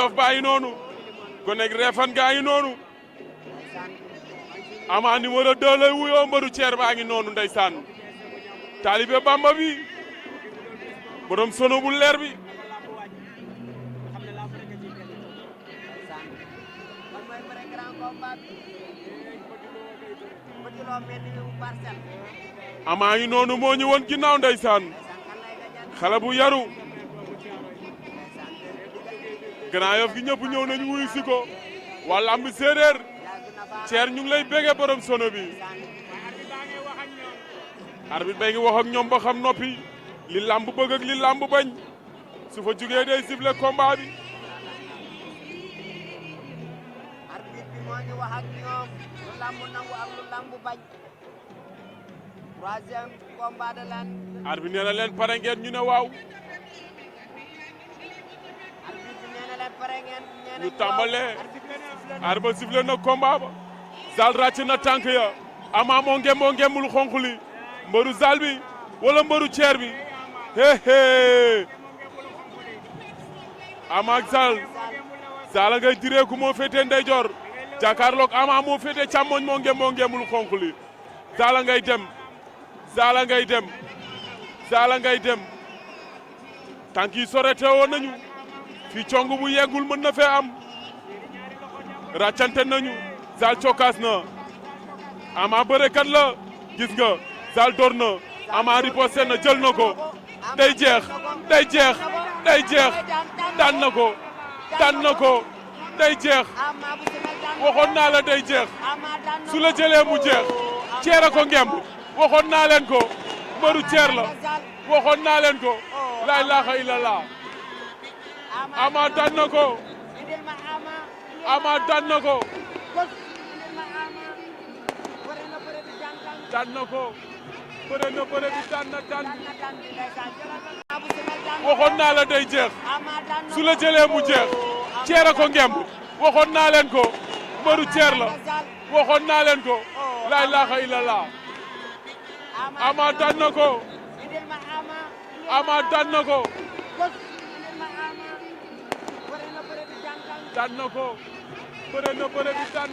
Djolof baa ngi noonu gonek Refane gaa ngi noonu Ama numéro 2 lay wuyoo mbëru ceer baa ngi noonu ndeysaan taalibe Bamba bi borom sono bu leer bi Ama ngi noonu moo ñu won ginnaaw ndeysaan xale bu yaru Grand Yoff gi ñëpp ñëw nañu wuyu si ko waa lamb séeréer ceer ñu ngi lay bége borom sono bi arbitre bay ngi wax ak ñoom ba xam noppi li lamb bëgg ak li lamb bañ su fa jugee day siffler combat bi arbitre bi moo ngi wax ak ñoom lu lamb nangu ak lu lamb bañ troisième combat de l'année arbitre nee na leen pare ngeen ñu ne waaw arbitre bi nee na leen pare ngeen ñu tàmbalee arbitre siffler na combat ba Zal ràcc na tànk ya Ama moo ngembul xonq li mbëru Zal bi wala mbëru ceer bi hee Ama ak Zal ngay direeku moo féete ndeyjoor jàkkaarloog Ama moo féete càmmoñ moo ngembul xonq li Zal ngay dem Zal ngay dem tànk yi sorete woon nañu fi cong bu yeggul mën na fee am ràccante nañu Zal cokaas na Ama bërekat la gis nga Zal door na Ama riposté na jël na ko day jeex daan na ko day jeex waxoon naa la day jeex su la jëlee mu jeex ceer a ko ngemb waxoon naa leen ko mbëru ceer la waxoon naa leen ko la ilaha illallah Ama daan na ko Ama daan na ko bëre na bëre bi daan waxoon naa la day jeex su la jëlee mu jeex ceer a ko ngemb waxoon naa leen ko mbëru ceer la waxoon naa leen ko la ilaha illallah Ama daan na ko bëre na bëre bi daan